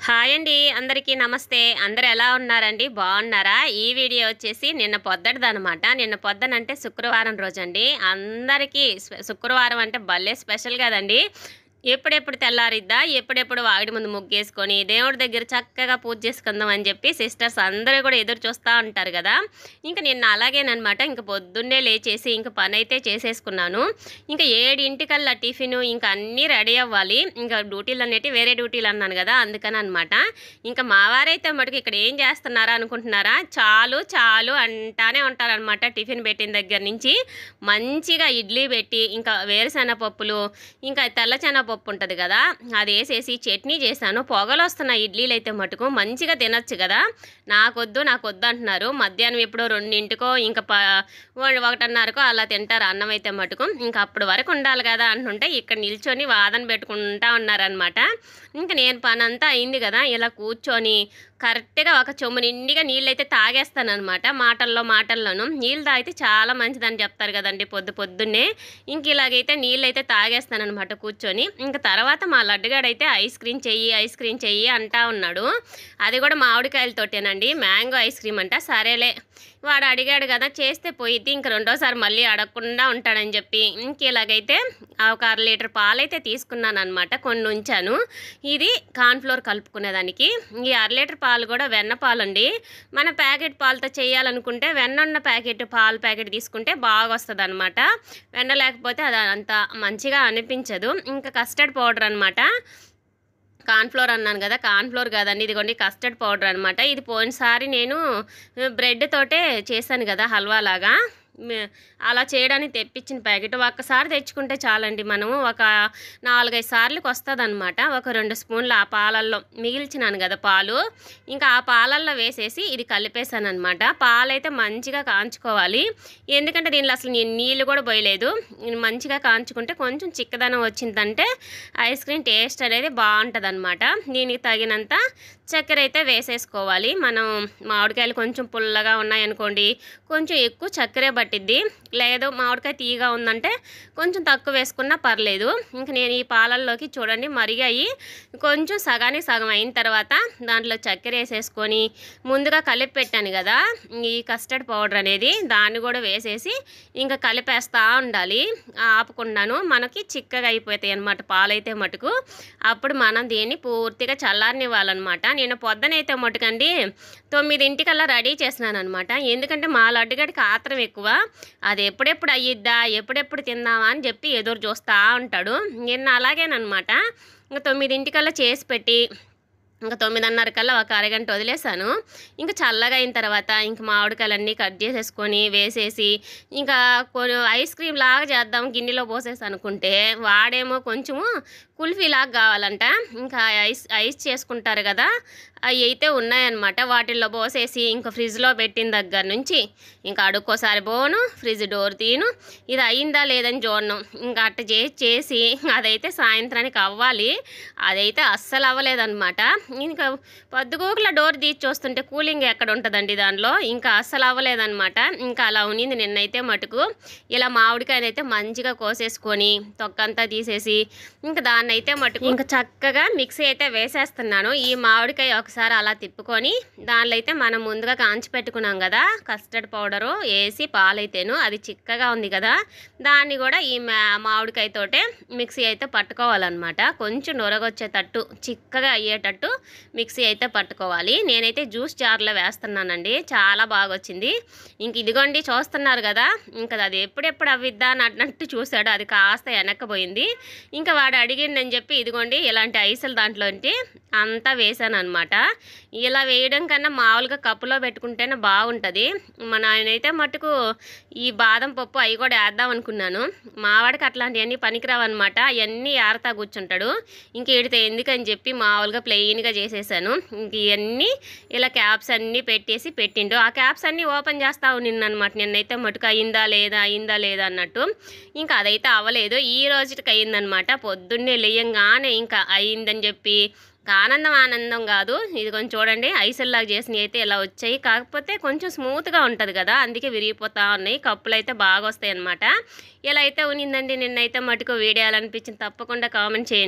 Hi అండి. అందరికీ నమస్తే. అందరూ ఎలా ఉన్నారండి? బాగున్నారా? ఈ వీడియో వచ్చేసి నిన్న పొద్దుటిదనమాట. నిన్న పొద్దునంటే శుక్రవారం రోజండి. అందరికీ శుక్రవారం అంటే భలే స్పెషల్ కదండి. ఎప్పుడెప్పుడు తెల్లారిద్దా, ఎప్పుడెప్పుడు వాకిటి ముందు ముగ్గేసుకొని దేవుడి దగ్గర చక్కగా పూజ చేసుకుందాం అని చెప్పి సిస్టర్స్ అందరూ కూడా ఎదురు చూస్తూ ఉంటారు కదా. ఇంకా నిన్న అలాగేనమాట. ఇంక పొద్దున్నే లేచేసి ఇంక పని అయితే చేసేసుకున్నాను. ఇంకా 7 టిఫిను ఇంకా అన్నీ రెడీ అవ్వాలి. ఇంకా డ్యూటీలు అనేటివి వేరే డ్యూటీలు అన్నాను కదా, అందుకని అనమాట. ఇంకా మా వారైతే మటుకు ఇక్కడ ఏం చేస్తున్నారా అనుకుంటున్నారా, చాలు చాలు అంటానే ఉంటారనమాట. టిఫిన్ పెట్టిన దగ్గర నుంచి మంచిగా ఇడ్లీ పెట్టి ఇంకా వేరుశెనగ పప్పులు ఇంకా తెల్ల శనగపప్పు ఉంటుంది కదా, అది వేసేసి చట్నీ చేశాను. పొగలు వస్తున్నాయి ఇడ్లీలు అయితే మటుకు. మంచిగా తినచ్చు కదా. నాకొద్దు అంటున్నారు. మధ్యాహ్నం ఎప్పుడో 2కో ఇంకా 1:30కో అలా తింటారు అన్నం అయితే మటుకు. ఇంకా అప్పుడు వరకు ఉండాలి కదా అంటుంటే ఇక్కడ నిల్చొని వాదన పెట్టుకుంటా ఉన్నారనమాట. ఇంకా నేను పని అంతా అయింది కదా, ఇలా కూర్చొని కరెక్ట్గా ఒక చెంబు నిండిగా నీళ్ళు అయితే తాగేస్తానమాట. మాటల్లోనూ నీళ్ళు తాగితే చాలా మంచిదని చెప్తారు కదండి పొద్దున్నే. ఇంక ఇలాగైతే నీళ్ళు అయితే తాగేస్తానమాట కూర్చొని. ఇంకా తర్వాత మా లడ్డుగాడైతే ఐస్ క్రీమ్ చెయ్యి అంటా ఉన్నాడు. అది కూడా మామిడికాయలతోటేనండి, మ్యాంగో ఐస్ క్రీమ్ అంట. సరేలే వాడు అడిగాడు కదా, చేస్తే పోయిద్ది, ఇంక రెండోసారి మళ్ళీ అడగకుండా ఉంటాడని చెప్పి ఇంక ఇలాగైతే ఒక 1/2 లీటర్ పాలైతే తీసుకున్నాను అనమాట. కొన్ని ఉంచాను. ఇది కార్న్ఫ్లోర్ కలుపుకునేదానికి. ఈ 1/2 లీటర్ పాలు కూడా వెన్న పాలండి. మన ప్యాకెట్ పాలతో చేయాలనుకుంటే వెన్న పాల ప్యాకెట్ తీసుకుంటే బాగా వస్తుంది అనమాట. వెన్న లేకపోతే అది అంత మంచిగా అనిపించదు. ఇంకా కస్టర్డ్ పౌడర్ అనమాట. కార్న్ఫ్లోర్ అన్నాను కదా, కార్న్ఫ్లోర్ కాదండి, ఇదిగోండి కస్టర్డ్ పౌడర్ అనమాట. ఇది పోయినసారి నేను బ్రెడ్ తోటే చేశాను కదా హల్వా లాగా. అలా చేయడానికి తెప్పించిన ప్యాకెట్ ఒక్కసారి తెచ్చుకుంటే చాలండి. మనము ఒక 4-5 సార్లకు వస్తుంది అనమాట. ఒక 2 స్పూన్లు ఆ పాలల్లో మిగిల్చినాను కదా పాలు, ఇంకా ఆ పాలల్లో వేసేసి ఇది కలిపేశాను అనమాట. పాలైతే మంచిగా కాంచుకోవాలి, ఎందుకంటే దీనిలో అసలు నేను నీళ్ళు కూడా పోయలేదు. మంచిగా కాంచుకుంటే కొంచెం చిక్కదనం వచ్చిందంటే ఐస్ క్రీమ్ టేస్ట్ అనేది బాగుంటుంది అనమాట. దీనికి తగినంత చక్కెర అయితే వేసేసుకోవాలి. మనం మామిడికాయలు కొంచెం పుల్లగా ఉన్నాయనుకోండి, కొంచెం ఎక్కువ చక్కెరే పట్టిద్ది. లేదు మామిడికాయ తీయగా ఉందంటే కొంచెం తక్కువ వేసుకున్నా పర్లేదు. ఇంక నేను ఈ పాలల్లోకి చూడండి మరిగాయి, కొంచెం సగానికి సగం అయిన తర్వాత దాంట్లో చక్కెర వేసేసుకొని ముందుగా కలిపి పెట్టాను కదా ఈ కస్టర్డ్ పౌడర్ అనేది, దాన్ని కూడా వేసేసి ఇంకా కలిపేస్తూ ఉండాలి ఆపకుండాను. మనకి చిక్కగా అయిపోతాయి అన్నమాట పాలైతే మటుకు. అప్పుడు మనం దీన్ని పూర్తిగా చల్లారనివ్వాలన్నమాట. నేను పొద్దునైతే మటుకండి 9కల్లా రెడీ చేసినాను అనమాట. ఎందుకంటే మా లడ్డుగడికి ఆత్రం ఎక్కువ. అది ఎప్పుడెప్పుడు అయ్యిద్దా, ఎప్పుడెప్పుడు తిందామా అని చెప్పి ఎదురు చూస్తూ ఉంటాడు. నిన్న అలాగేనమాట. ఇంకా 9కల్లా చేసి పెట్టి ఇంకా 9:30కల్లా ఒక అరగంట వదిలేసాను. ఇంకా చల్లగా అయిన తర్వాత ఇంక మామిడికాయలన్నీ కట్ చేసేసుకొని వేసేసి ఇంకా ఐస్ క్రీమ్ లాగా చేద్దాం గిన్నెలో పోసేసి అనుకుంటే వాడేమో కొంచెము కుల్ఫీలాగా కావాలంట. ఇంకా ఐస్ చేసుకుంటారు కదా, అవి అయితే ఉన్నాయన్నమాట. వాటిల్లో పోసేసి ఇంకా ఫ్రిడ్జ్లో పెట్టిన దగ్గర నుంచి ఇంకా అడుక్కోసారి పోను, ఫ్రిడ్జ్ డోర్ తీను, ఇది అయిందా లేదని చూడను. ఇంకా అట్ట చేసి అదైతే సాయంత్రానికి అవ్వాలి. అదైతే అస్సలు అవ్వలేదన్నమాట. ఇంకా పొద్దుగూకుల డోర్ తీసి చూస్తుంటే కూలింగ్ ఎక్కడ ఉంటుందండి దానిలో. ఇంకా అస్సలు అవ్వలేదన్నమాట. ఇంకా అలా ఉన్నింది నిన్నైతే మటుకు. ఇలా మామిడికాయనైతే మంచిగా కోసేసుకొని తొక్కంతా తీసేసి ఇంకా దాన్ని అయితే మటుకు ఇంకా చక్కగా మిక్సీ అయితే వేసేస్తున్నాను. ఈ మామిడికాయ ఒకసారి అలా తిప్పుకొని దానిలో అయితే మనం ముందుగా కాంచి పెట్టుకున్నాం కదా కస్టర్డ్ పౌడరు వేసి పాలైతేను అది చిక్కగా ఉంది కదా, దాన్ని కూడా ఈ మామిడికాయతోటే మిక్సీ అయితే పట్టుకోవాలన్నమాట. కొంచెం నొరగొచ్చేటట్టు చిక్కగా అయ్యేటట్టు మిక్సీ అయితే పట్టుకోవాలి. నేనైతే జ్యూస్ జార్లో వేస్తున్నానండి, చాలా బాగా వచ్చింది. ఇంక ఇదిగోండి చూస్తున్నారు కదా, ఇంకా అది ఎప్పుడెప్పుడు అవ్విద్దా అని అన్నట్టు చూశాడు. అది కాస్త వెనక్కపోయింది. ఇంకా వాడు అడిగిండని చెప్పి ఇదిగోండి ఇలాంటి ఐసులు దాంట్లో అంతా వేసాను అనమాట. ఇలా వేయడం కన్నా మామూలుగా కప్పులో పెట్టుకుంటేనే బాగుంటుంది. నేనైతే మట్టుకు ఈ బాదం పప్పు అవి కూడా వేద్దాం అనుకున్నాను. మావాడికి అట్లాంటివన్నీ పనికిరావన్నమాట. అవన్నీ ఏరతా కూర్చుంటాడు. ఇంక ఏడితే ఎందుకని చెప్పి మామూలుగా ప్లెయిన్గా చేసేసాను. ఇంక ఇవన్నీ ఇలా క్యాప్స్ అన్నీ పెట్టిండు. ఆ క్యాప్స్ అన్నీ ఓపెన్ చేస్తా నిన్నమాట. నిన్నైతే మటుకు అయిందా లేదా అన్నట్టు. ఇంకా అదైతే అవ్వలేదు. ఈ రోజుకి అయిందనమాట. పొద్దున్నే లేయంగానే ఇంకా అయిందని చెప్పి ఆనందం కాదు. ఇది కొంచెం చూడండి ఐసుల్లాగా చేసినవి అయితే ఇలా వచ్చాయి. కాకపోతే కొంచెం స్మూత్గా ఉంటుంది కదా, అందుకే విరిగిపోతూ ఉన్నాయి. కప్పులు అయితే బాగా వస్తాయి అన్నమాట. ఇలా అయితే ఉన్నిందండి నిన్నైతే మటుకు వీడియో అనిపించింది. తప్పకుండా కామెంట్ చేయండి.